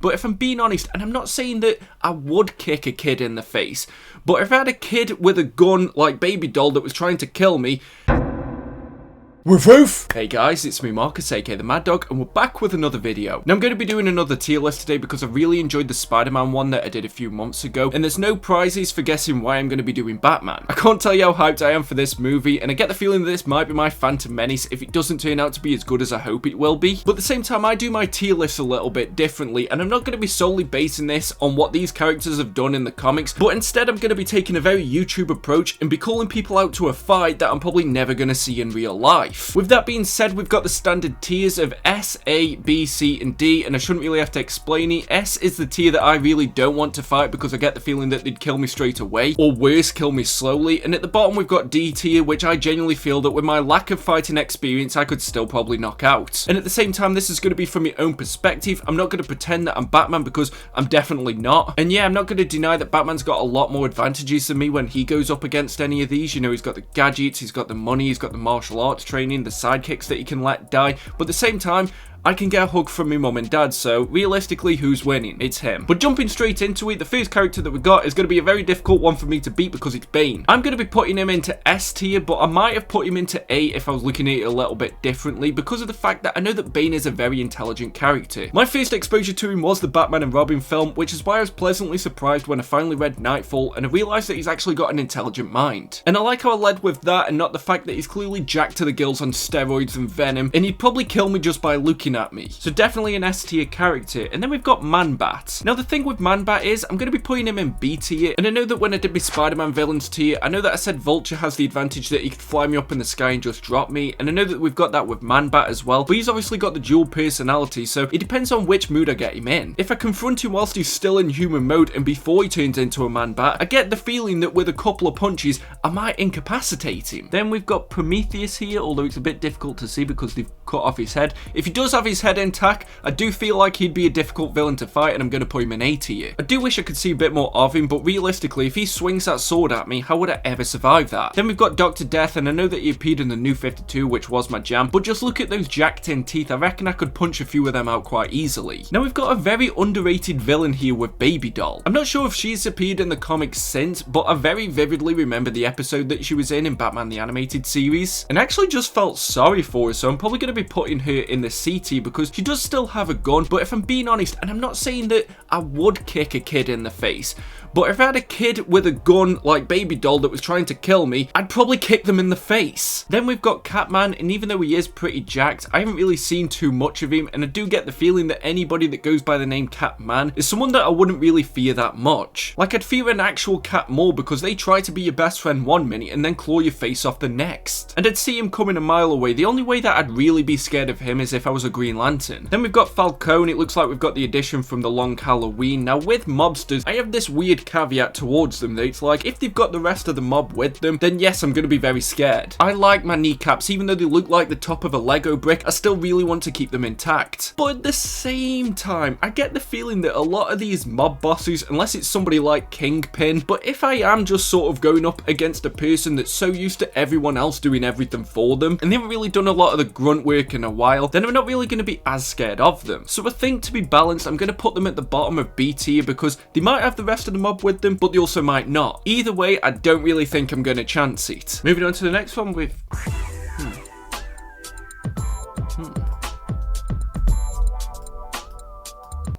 But if I'm being honest, and I'm not saying that I would kick a kid in the face, but if I had a kid with a gun like Baby Doll that was trying to kill me, Woof! Hey guys, it's me Marcus, aka the Mad Dog, and we're back with another video. Now I'm going to be doing another tier list today because I really enjoyed the Spider-Man one that I did a few months ago, and there's no prizes for guessing why I'm going to be doing Batman. I can't tell you how hyped I am for this movie, and I get the feeling that this might be my Phantom Menace if it doesn't turn out to be as good as I hope it will be. But at the same time, I do my tier list a little bit differently, and I'm not going to be solely basing this on what these characters have done in the comics, but instead I'm going to be taking a very YouTube approach and be calling people out to a fight that I'm probably never going to see in real life. With that being said, we've got the standard tiers of S, A, B, C, and D, and I shouldn't really have to explain it. S is the tier that I really don't want to fight because I get the feeling that they'd kill me straight away, or worse, kill me slowly. And at the bottom we've got D tier, which I genuinely feel that with my lack of fighting experience, I could still probably knock out. And at the same time, this is going to be from your own perspective. I'm not going to pretend that I'm Batman because I'm definitely not. And yeah, I'm not going to deny that Batman's got a lot more advantages than me when he goes up against any of these. You know, he's got the gadgets, he's got the money, he's got the martial arts training, the sidekicks that he can let die, but at the same time, I can get a hug from my mum and dad, so realistically, who's winning? It's him. But jumping straight into it, the first character that we got is going to be a very difficult one for me to beat because it's Bane. I'm going to be putting him into S tier, but I might have put him into A if I was looking at it a little bit differently because of the fact that I know that Bane is a very intelligent character. My first exposure to him was the Batman and Robin film, which is why I was pleasantly surprised when I finally read Nightfall and I realised that he's actually got an intelligent mind. And I like how I led with that and not the fact that he's clearly jacked to the gills on steroids and venom, and he'd probably kill me just by looking at me. So definitely an S tier character. And then we've got Man-Bat. Now the thing with Man-Bat is I'm going to be putting him in B tier, and I know that when I did my Spider-Man villains tier, I know that I said Vulture has the advantage that he could fly me up in the sky and just drop me, and I know that we've got that with Man-Bat as well, but he's obviously got the dual personality, so it depends on which mood I get him in. If I confront him whilst he's still in human mode and before he turns into a Man-Bat, I get the feeling that with a couple of punches I might incapacitate him. Then we've got Prometheus here, although it's a bit difficult to see because they've cut off his head. If he does have his head intact, I do feel like he'd be a difficult villain to fight, and I'm going to put him in A tier. I do wish I could see a bit more of him, but realistically, if he swings that sword at me, how would I ever survive that? Then we've got Dr. Death, and I know that he appeared in the New 52, which was my jam, but just look at those jacked in teeth. I reckon I could punch a few of them out quite easily. Now we've got a very underrated villain here with Baby Doll. I'm not sure if she's appeared in the comics since, but I very vividly remember the episode that she was in Batman the Animated Series, and I actually just felt sorry for her, so I'm probably going to be putting her in the C tier because she does still have a gun. But if I'm being honest, and I'm not saying that I would kick a kid in the face, but if I had a kid with a gun like Baby Doll that was trying to kill me, I'd probably kick them in the face. Then we've got Catman, and even though he is pretty jacked, I haven't really seen too much of him, and I do get the feeling that anybody that goes by the name Catman is someone that I wouldn't really fear that much. Like, I'd fear an actual cat more because they try to be your best friend one minute and then claw your face off the next. And I'd see him coming a mile away. The only way that I'd really be scared of him is if I was a Green Lantern. Then we've got Falcone. It looks like we've got the addition from the Long Halloween. Now with mobsters, I have this weird caveat towards them that it's like, if they've got the rest of the mob with them, then yes, I'm going to be very scared. I like my kneecaps, even though they look like the top of a Lego brick, I still really want to keep them intact. But at the same time, I get the feeling that a lot of these mob bosses, unless it's somebody like Kingpin, but if I am just sort of going up against a person that's so used to everyone else doing everything for them, and they haven't really done a lot of the grunt work in a while, then I'm not really going to be as scared of them. So I think to be balanced, I'm going to put them at the bottom of B tier because they might have the rest of the mob with them, but they also might not. Either way, I don't really think I'm going to chance it. Moving on to the next one with...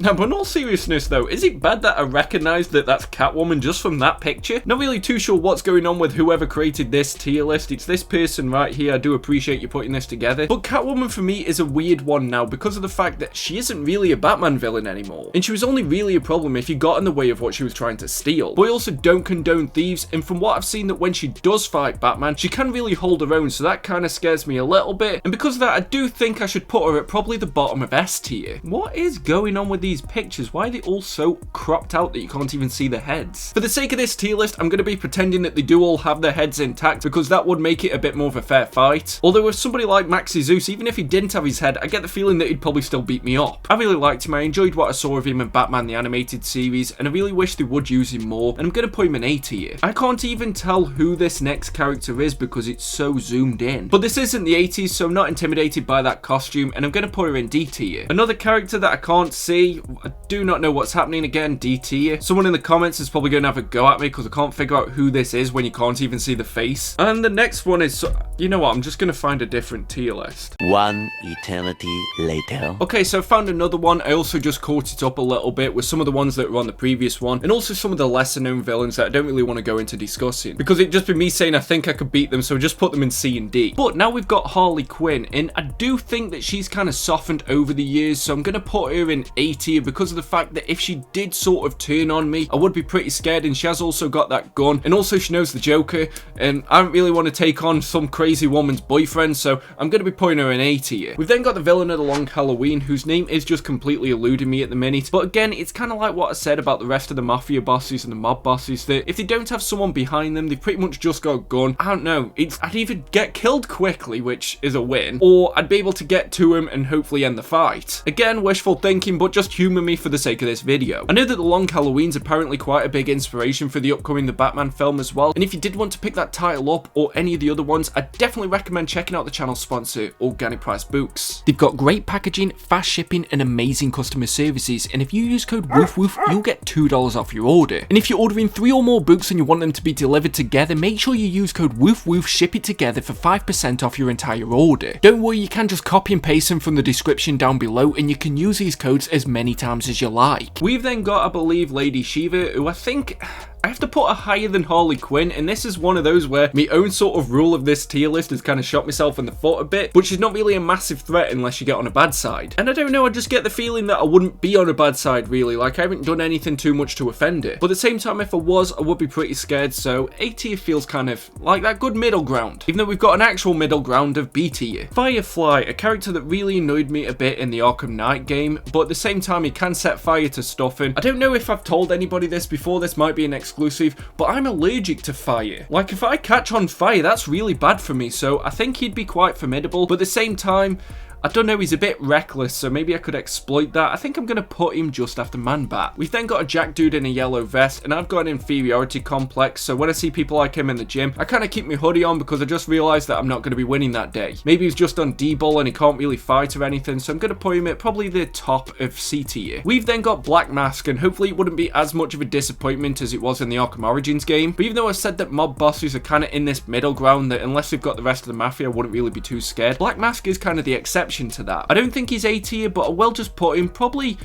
Now, but in all seriousness though, is it bad that I recognise that that's Catwoman just from that picture? Not really too sure what's going on with whoever created this tier list. It's this person right here. I do appreciate you putting this together. But Catwoman for me is a weird one now because of the fact that she isn't really a Batman villain anymore. And she was only really a problem if you got in the way of what she was trying to steal. But I also don't condone thieves, and from what I've seen that when she does fight Batman, she can really hold her own, so that kind of scares me a little bit. And because of that, I do think I should put her at probably the bottom of S tier. What is going on with these pictures? Why are they all so cropped out that you can't even see the heads? For the sake of this tier list, I'm going to be pretending that they do all have their heads intact because that would make it a bit more of a fair fight. Although with somebody like Maxi Zeus, even if he didn't have his head, I get the feeling that he'd probably still beat me up. I really liked him. I enjoyed what I saw of him in Batman the Animated Series, and I really wish they would use him more, and I'm going to put him in A tier. I can't even tell who this next character is because it's so zoomed in. But this isn't the 80s, so I'm not intimidated by that costume, and I'm going to put her in D tier. Another character that I can't see, I do not know what's happening again. D tier. Someone in the comments is probably going to have a go at me because I can't figure out who this is when you can't even see the face. And the next one is, you know what, I'm just going to find a different tier list. One eternity later. Okay, so I found another one. I also just caught it up a little bit with some of the ones that were on the previous one, and also some of the lesser known villains that I don't really want to go into discussing, because it'd just be me saying I think I could beat them, so just put them in C and D. But now we've got Harley Quinn, and I do think that she's kind of softened over the years, so I'm going to put her in A tier because of the fact that if she did sort of turn on me, I would be pretty scared, and she has also got that gun, and also she knows the Joker, and I don't really want to take on some crazy woman's boyfriend, so I'm going to be putting her in A tier. We've then got the villain of the Long Halloween, whose name is just completely eluding me at the minute, but again, it's kind of like what I said about the rest of the mafia bosses and the mob bosses, that if they don't have someone behind them, they've pretty much just got a gun. I don't know, I'd either get killed quickly, which is a win, or I'd be able to get to him and hopefully end the fight. Again, wishful thinking, but just humour me for the sake of this video. I know that the Long Halloween's apparently quite a big inspiration for the upcoming The Batman film as well, and if you did want to pick that title up or any of the other ones, I definitely recommend checking out the channel sponsor, Organic Price Books. They've got great packaging, fast shipping, and amazing customer services, and if you use code WOOFWOOF, you'll get $2 off your order. And if you're ordering 3 or more books and you want them to be delivered together, make sure you use code WOOFWOOF, ship it together for 5% off your entire order. Don't worry, you can just copy and paste them from the description down below, and you can use these codes as many times as you like. We've then got, I believe, Lady Shiva, who I think I have to put her higher than Harley Quinn, and this is one of those where my own sort of rule of this tier list has kind of shot myself in the foot a bit, but she's not really a massive threat unless you get on a bad side. And I don't know, I just get the feeling that I wouldn't be on a bad side really, like I haven't done anything too much to offend her. But at the same time, if I was, I would be pretty scared, so A tier feels kind of like that good middle ground, even though we've got an actual middle ground of B tier. Firefly, a character that really annoyed me a bit in the Arkham Knight game, but at the same time he can set fire to stuff, and I don't know if I've told anybody this before, this might be an exclusive, but I'm allergic to fire. Like, if I catch on fire, that's really bad for me, so I think he'd be quite formidable, but at the same time, I don't know, he's a bit reckless, so maybe I could exploit that. I think I'm going to put him just after Man-Bat. We've then got a Jack dude in a yellow vest, and I've got an inferiority complex, so when I see people like him in the gym, I kind of keep my hoodie on because I just realised that I'm not going to be winning that day. Maybe he's just on D-ball and he can't really fight or anything, so I'm going to put him at probably the top of C tier. We've then got Black Mask, and hopefully it wouldn't be as much of a disappointment as it was in the Arkham Origins game, but even though I said that mob bosses are kind of in this middle ground, that unless they've got the rest of the mafia, I wouldn't really be too scared, Black Mask is kind of the exception to that. I don't think he's A tier, but I will just put him probably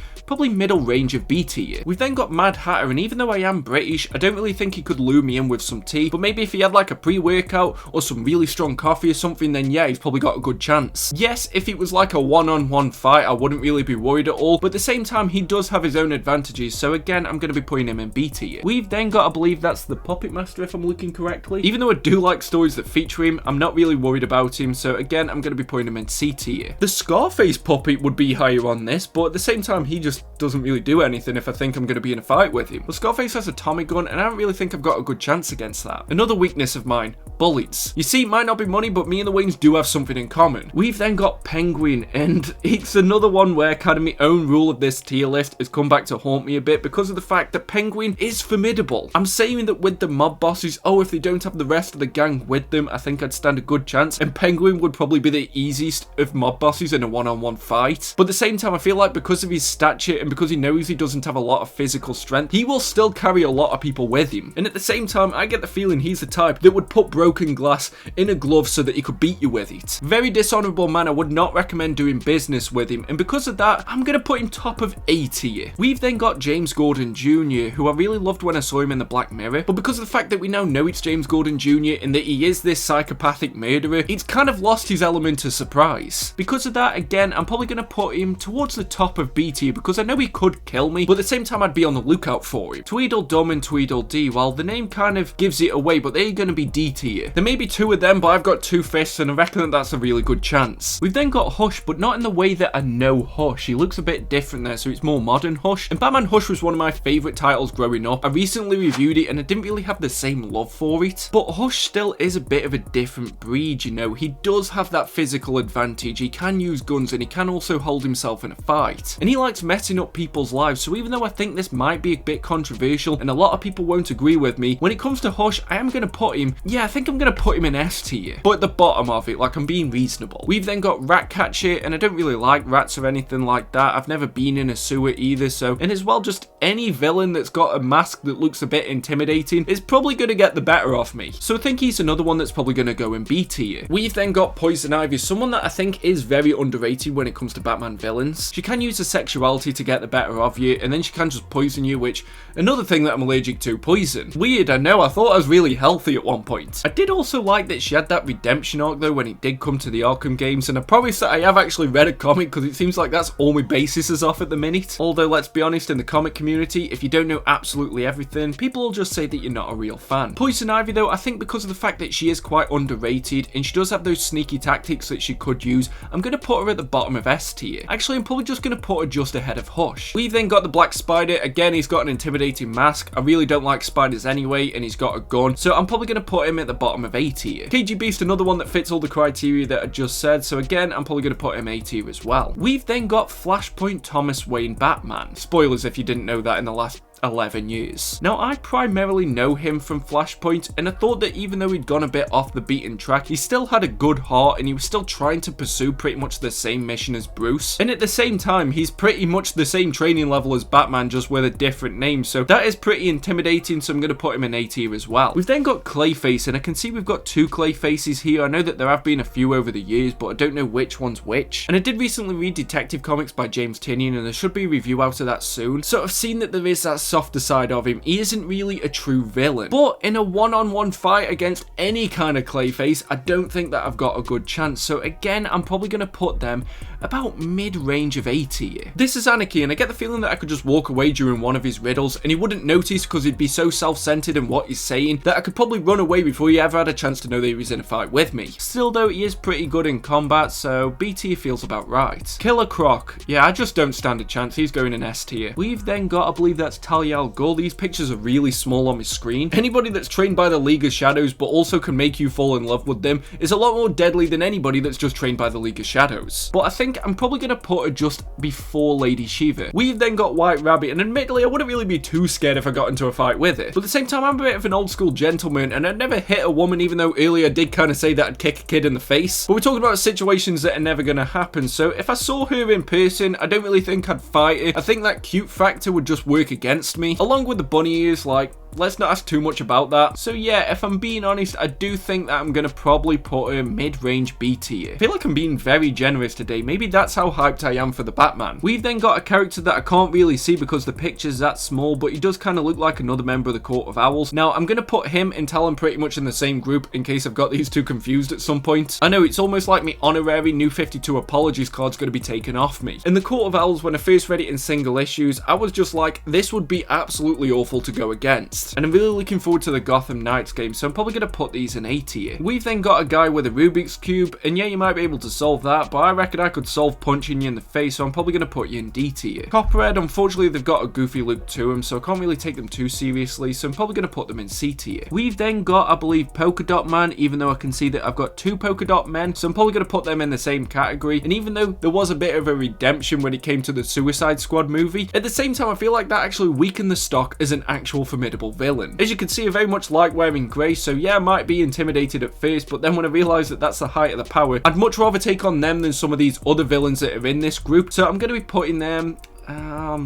middle range of B tier. We've then got Mad Hatter, and even though I am British, I don't really think he could lure me in with some tea, but maybe if he had like a pre-workout or some really strong coffee or something, then yeah, he's probably got a good chance. Yes, if it was like a one-on-one fight, I wouldn't really be worried at all, but at the same time, he does have his own advantages, so again, I'm going to be putting him in B tier. We've then got, I believe that's the Puppet Master, if I'm looking correctly. Even though I do like stories that feature him, I'm not really worried about him, so again, I'm going to be putting him in C tier. The Scarface puppet would be higher on this, but at the same time, he just doesn't really do anything if I think I'm going to be in a fight with him. But Scarface has a Tommy gun, and I don't really think I've got a good chance against that. Another weakness of mine, bullets. You see, it might not be money, but me and the Waynes do have something in common. We've then got Penguin, and it's another one where kind of my own rule of this tier list has come back to haunt me a bit because of the fact that Penguin is formidable. I'm saying that with the mob bosses, oh, if they don't have the rest of the gang with them, I think I'd stand a good chance, and Penguin would probably be the easiest of mob bosses in a one-on-one fight. But at the same time, I feel like because of his stature and because he knows he doesn't have a lot of physical strength, he will still carry a lot of people with him. And at the same time, I get the feeling he's the type that would put broken glass in a glove so that he could beat you with it. Very dishonourable man, I would not recommend doing business with him, and because of that, I'm going to put him top of A tier. We've then got James Gordon Jr., who I really loved when I saw him in the Black Mirror, but because of the fact that we now know it's James Gordon Jr. and that he is this psychopathic murderer, it's kind of lost his element of surprise. Because of that, again, I'm probably going to put him towards the top of B tier because I know he could kill me, but at the same time I'd be on the lookout for him. Tweedledum and Tweedledee, well, the name kind of gives it away, but they're going to be D tier. There may be two of them, but I've got two fists, and I reckon that that's a really good chance. We've then got Hush, but not in the way that I know Hush. He looks a bit different there, so it's more modern Hush. And Batman Hush was one of my favourite titles growing up. I recently reviewed it, and I didn't really have the same love for it, but Hush still is a bit of a different breed, you know. He does have that physical advantage. He can use guns, and he can also hold himself in a fight. And he likes messing up people's lives, so even though I think this might be a bit controversial and a lot of people won't agree with me, when it comes to Hush, I am going to put him, I think I'm going to put him in S tier. But at the bottom of it, like, I'm being reasonable. We've then got Ratcatcher, and I don't really like rats or anything like that. I've never been in a sewer either, so, and as well, just any villain that's got a mask that looks a bit intimidating is probably going to get the better of me. So I think he's another one that's probably going to go in B tier. We've then got Poison Ivy, someone that I think is very underrated when it comes to Batman villains. She can use her sexuality to get the better of you, and then she can just poison you, which, another thing that I'm allergic to, poison. Weird, I know, I thought I was really healthy at one point. I did also like that she had that redemption arc though when it did come to the Arkham games, and I promise that I have actually read a comic because it seems like that's all my basis is off at the minute. Although, let's be honest, in the comic community, if you don't know absolutely everything, people will just say that you're not a real fan. Poison Ivy though, I think because of the fact that she is quite underrated and she does have those sneaky tactics that she could use, I'm going to put her at the bottom of S tier. Actually, I'm probably just going to put her just ahead of Hush. We've then got the Black Spider. Again, he's got an intimidating mask. I really don't like spiders anyway, and he's got a gun, so I'm probably going to put him at the bottom of A tier. KG Beast, another one that fits all the criteria that I just said, so again, I'm probably going to put him A tier as well. We've then got Flashpoint Thomas Wayne Batman. Spoilers if you didn't know that in the last 11 years. Now, I primarily know him from Flashpoint, and I thought that even though he'd gone a bit off the beaten track, he still had a good heart and he was still trying to pursue pretty much the same mission as Bruce. And at the same time, he's pretty much the same training level as Batman, just with a different name, so that is pretty intimidating, so I'm going to put him in A tier as well. We've then got Clayface, and I can see we've got two Clayfaces here. I know that there have been a few over the years, but I don't know which one's which. And I did recently read Detective Comics by James Tynion, and there should be a review out of that soon, so I've seen that there is that softer side of him. He isn't really a true villain, but in a one-on-one fight against any kind of Clayface, I don't think that I've got a good chance. So again, I'm probably going to put them about mid-range of A tier. This is Anarchy, and I get the feeling that I could just walk away during one of his riddles and he wouldn't notice because he'd be so self-centered in what he's saying that I could probably run away before he ever had a chance to know that he was in a fight with me. Still though, he is pretty good in combat, so B tier feels about right. Killer Croc, I just don't stand a chance. He's going in S tier. We've then got, I believe that's Talia al Ghul. These pictures are really small on my screen. Anybody that's trained by the League of Shadows but also can make you fall in love with them is a lot more deadly than anybody that's just trained by the League of Shadows. But I think I'm probably going to put her just before Lady Shiva. We've then got White Rabbit, and admittedly I wouldn't really be too scared if I got into a fight with it. But at the same time, I'm a bit of an old school gentleman and I'd never hit a woman, even though earlier I did kind of say that I'd kick a kid in the face. But we're talking about situations that are never going to happen, so if I saw her in person, I don't really think I'd fight her. I think that cute factor would just work against me, along with the bunny ears. Like, let's not ask too much about that. So yeah, if I'm being honest, I do think that I'm going to probably put her mid-range B tier. I feel like I'm being very generous today. Maybe that's how hyped I am for the Batman. We've then got a character that I can't really see because the picture's that small, but he does kind of look like another member of the Court of Owls. Now, I'm going to put him and Talon pretty much in the same group in case I've got these two confused at some point. I know, it's almost like my honorary New 52 Apologies card's going to be taken off me. In the Court of Owls, when I first read it in single issues, I was just like, this would be absolutely awful to go against. And I'm really looking forward to the Gotham Knights game, so I'm probably going to put these in A tier. We've then got a guy with a Rubik's Cube, and yeah, you might be able to solve that, but I reckon I could solve punching you in the face, so I'm probably going to put you in D tier. Copperhead, unfortunately, they've got a goofy look to them, so I can't really take them too seriously, so I'm probably going to put them in C tier. We've then got, I believe, Polka Dot Man, even though I can see that I've got two Polka Dot Men, so I'm probably going to put them in the same category, and even though there was a bit of a redemption when it came to the Suicide Squad movie, at the same time, I feel like that actually weakened the stock as an actual formidable villain. As you can see, I very much like wearing grey, so yeah, I might be intimidated at first, but then when I realised that that's the height of the power, I'd much rather take on them than some of these other villains that are in this group, so I'm going to be putting them...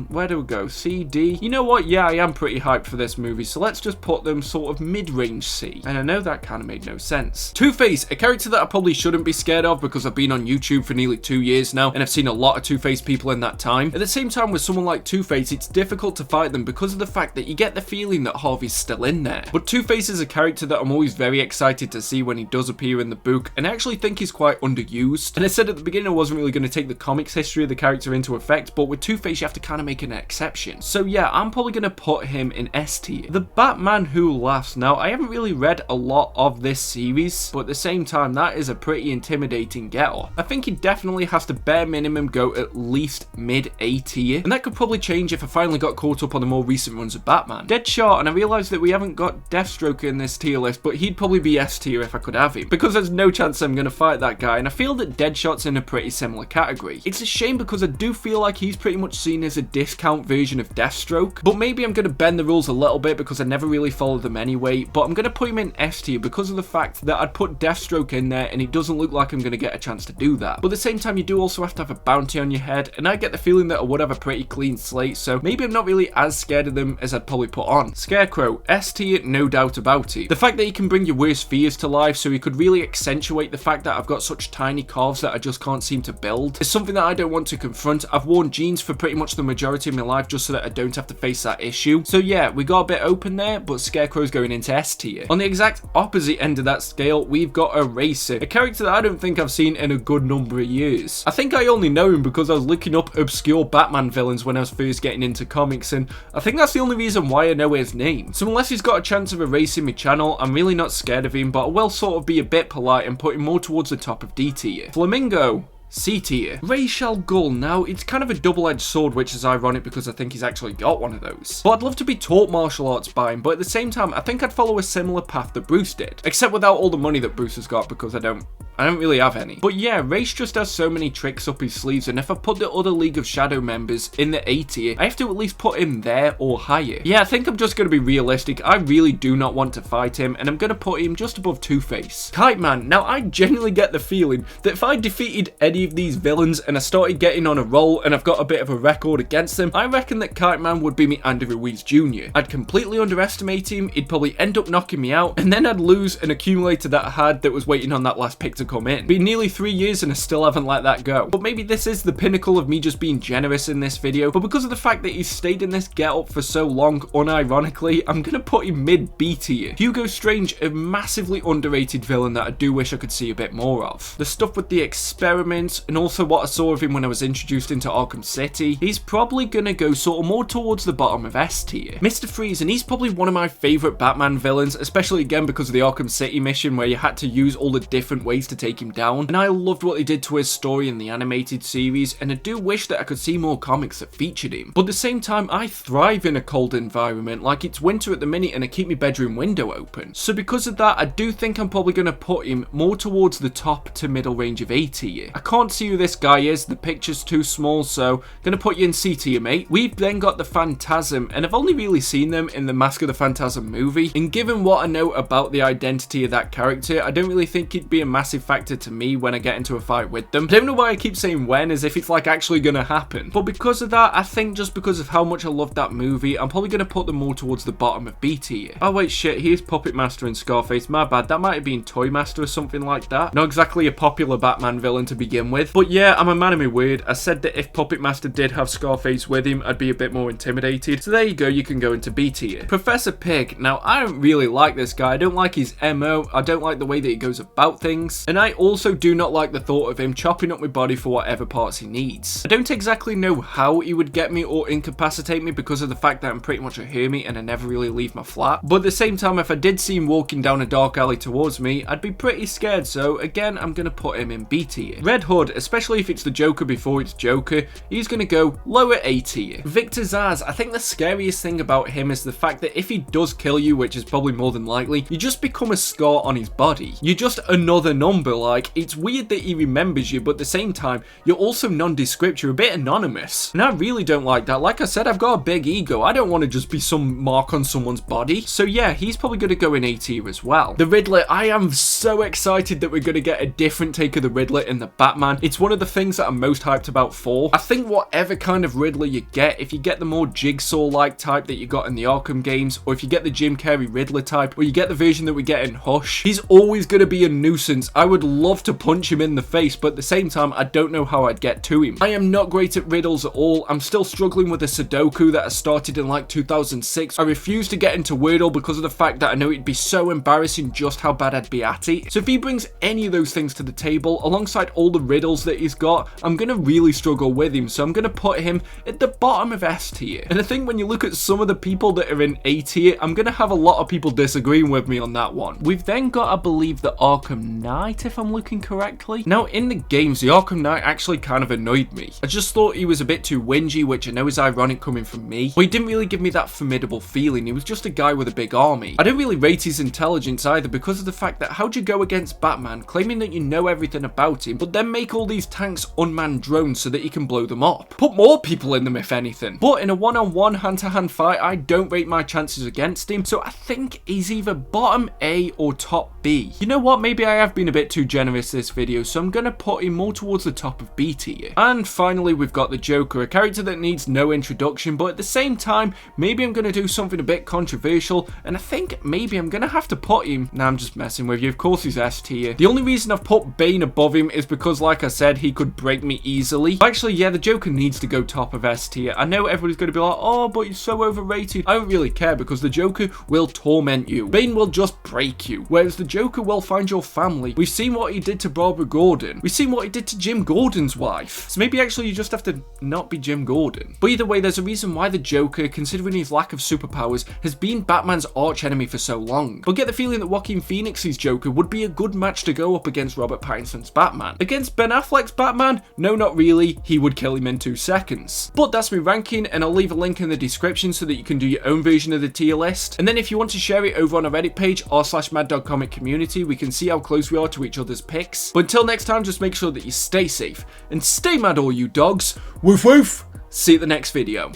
where do we go? C, D? You know what? Yeah, I am pretty hyped for this movie, so let's just put them sort of mid-range C. And I know that kind of made no sense. Two-Face, a character that I probably shouldn't be scared of because I've been on YouTube for nearly 2 years now, and I've seen a lot of Two-Face people in that time. At the same time, with someone like Two-Face, it's difficult to fight them because of the fact that you get the feeling that Harvey's still in there. But Two-Face is a character that I'm always very excited to see when he does appear in the book, and I actually think he's quite underused. And I said at the beginning I wasn't really going to take the comics history of the character into effect, but with Two-Face, Scarface, you have to kind of make an exception. So yeah, I'm probably going to put him in S tier. The Batman Who Laughs. Now, I haven't really read a lot of this series, but at the same time, that is a pretty intimidating get-up. I think he definitely has to bare minimum go at least mid A tier, and that could probably change if I finally got caught up on the more recent runs of Batman. Deadshot, and I realised that we haven't got Deathstroke in this tier list, but he'd probably be S tier if I could have him, because there's no chance I'm going to fight that guy, and I feel that Deadshot's in a pretty similar category. It's a shame because I do feel like he's pretty much seen as a discount version of Deathstroke, but maybe I'm going to bend the rules a little bit because I never really followed them anyway, but I'm going to put him in S tier because of the fact that I'd put Deathstroke in there and it doesn't look like I'm going to get a chance to do that. But at the same time, you do also have to have a bounty on your head, and I get the feeling that I would have a pretty clean slate, so maybe I'm not really as scared of them as I'd probably put on. Scarecrow, S tier, no doubt about it. The fact that he can bring your worst fears to life, so he could really accentuate the fact that I've got such tiny calves that I just can't seem to build, is something that I don't want to confront. I've worn jeans for pretty much the majority of my life just so that I don't have to face that issue. So yeah, we got a bit open there, but Scarecrow's going into S tier. On the exact opposite end of that scale, we've got Eraser, a character that I don't think I've seen in a good number of years. I think I only know him because I was looking up obscure Batman villains when I was first getting into comics, and I think that's the only reason why I know his name. So unless he's got a chance of erasing my channel, I'm really not scared of him, but I will sort of be a bit polite and put him more towards the top of D tier. Flamingo, C tier. Ra's al Ghul. Now, it's kind of a double-edged sword, which is ironic because I think he's actually got one of those. But I'd love to be taught martial arts by him, but at the same time, I think I'd follow a similar path that Bruce did. Except without all the money that Bruce has got, because I don't really have any. But yeah, Ra's just has so many tricks up his sleeves, and if I put the other League of Shadow members in the A tier, I have to at least put him there or higher. Yeah, I think I'm just going to be realistic. I really do not want to fight him, and I'm going to put him just above Two-Face. Kite Man. Now, I genuinely get the feeling that if I defeated any of these villains and I started getting on a roll and I've got a bit of a record against them, I reckon that Kite Man would be me Andy Ruiz Jr. I'd completely underestimate him, he'd probably end up knocking me out, and then I'd lose an accumulator that I had that was waiting on that last pick to come in. Been nearly 3 years and I still haven't let that go. But maybe this is the pinnacle of me just being generous in this video, but because of the fact that he's stayed in this get-up for so long, unironically, I'm gonna put him mid B tier. Hugo Strange, a massively underrated villain that I do wish I could see a bit more of. The stuff with the experiments, and also what I saw of him when I was introduced into Arkham City, he's probably gonna go sort of more towards the bottom of S tier. Mr. Freeze, and he's probably one of my favourite Batman villains, especially again because of the Arkham City mission where you had to use all the different ways to take him down, and I loved what they did to his story in the animated series, and I do wish that I could see more comics that featured him. But at the same time, I thrive in a cold environment, like it's winter at the minute and I keep my bedroom window open. So because of that, I do think I'm probably going to put him more towards the top to middle range of A tier. I can't see who this guy is, the picture's too small, so gonna put you in C tier, mate. We've then got the Phantasm, and I've only really seen them in the Mask of the Phantasm movie, and given what I know about the identity of that character, I don't really think he'd be a massive factor to me when I get into a fight with them. I don't know why I keep saying when, as if it's like actually gonna happen, but because of that, I think just because of how much I loved that movie, I'm probably gonna put them more towards the bottom of B tier. Oh wait, shit, here's Puppet Master and Scarface, my bad, that might have been Toy Master or something like that. Not exactly a popular Batman villain to begin with, but yeah, I'm a man of my word. I said that if Puppet Master did have Scarface with him, I'd be a bit more intimidated, so there you go, you can go into B tier. Professor Pig. Now, I don't really like this guy, I don't like his MO, I don't like the way that he goes about things, and I also do not like the thought of him chopping up my body for whatever parts he needs. I don't exactly know how he would get me or incapacitate me because of the fact that I'm pretty much a hermit and I never really leave my flat, but at the same time, if I did see him walking down a dark alley towards me, I'd be pretty scared, so again, I'm gonna put him in B tier. Red Hood, especially if it's the Joker before it's Joker, he's gonna go lower A tier. Victor Zsasz, I think the scariest thing about him is the fact that if he does kill you, which is probably more than likely, you just become a scar on his body. You're just another number. Like, it's weird that he remembers you, but at the same time, you're also nondescript, you're a bit anonymous, and I really don't like that. Like I said, I've got a big ego, I don't want to just be some mark on someone's body, so yeah, he's probably gonna go in A tier as well. The Riddler, I am so excited that we're gonna get a different take of the Riddler in the Batman. It's one of the things that I'm most hyped about for. I think whatever kind of Riddler you get, if you get the more Jigsaw-like type that you got in the Arkham games, or if you get the Jim Carrey Riddler type, or you get the version that we get in Hush, he's always going to be a nuisance. I would love to punch him in the face, but at the same time, I don't know how I'd get to him. I am not great at riddles at all. I'm still struggling with a Sudoku that I started in like 2006. I refuse to get into Wordle because of the fact that I know it'd be so embarrassing just how bad I'd be at it. So if he brings any of those things to the table, alongside all the riddles that he's got, I'm gonna really struggle with him. So I'm gonna put him at the bottom of S tier. And I think when you look at some of the people that are in A tier, I'm gonna have a lot of people disagreeing with me on that one. We've then got, I believe, the Arkham Knight, if I'm looking correctly. Now, in the games, the Arkham Knight actually kind of annoyed me. I just thought he was a bit too whingy, which I know is ironic coming from me, but he didn't really give me that formidable feeling. He was just a guy with a big army. I don't really rate his intelligence either because of the fact that how'd you go against Batman, claiming that you know everything about him, but then make all these tanks unmanned drones so that you can blow them up? Put more people in them, if anything. But in a one-on-one, hand-to-hand fight, I don't rate my chances against him, so I think he's either bottom A or top B. You know what, maybe I have been a bit too generous this video, so I'm gonna put him more towards the top of B tier. And finally, we've got the Joker, a character that needs no introduction, but at the same time, maybe I'm gonna do something a bit controversial, and I think maybe I'm gonna have to put him, nah, I'm just messing with you, of course he's S tier. The only reason I've put Bane above him is because, like I said, he could break me easily. Actually, yeah, the Joker needs to go top of S tier. I know everybody's gonna be like, oh, but he's so overrated. I don't really care because the Joker will torment you. Bane will just break you, whereas the Joker will find your family. We've seen what he did to Barbara Gordon. We've seen what he did to Jim Gordon's wife. So maybe actually you just have to not be Jim Gordon. But either way, there's a reason why the Joker, considering his lack of superpowers, has been Batman's arch enemy for so long. But get the feeling that Joaquin Phoenix's Joker would be a good match to go up against Robert Pattinson's Batman. Against Ben Affleck's Batman? No, not really. He would kill him in 2 seconds. But that's my ranking, and I'll leave a link in the description so that you can do your own version of the tier list. And then if you want to share it over on our Reddit page r/MadDogComic community, we can see how close we are to each other's picks. But until next time, just make sure that you stay safe and stay mad, all you dogs. Woof woof. See you at the next video.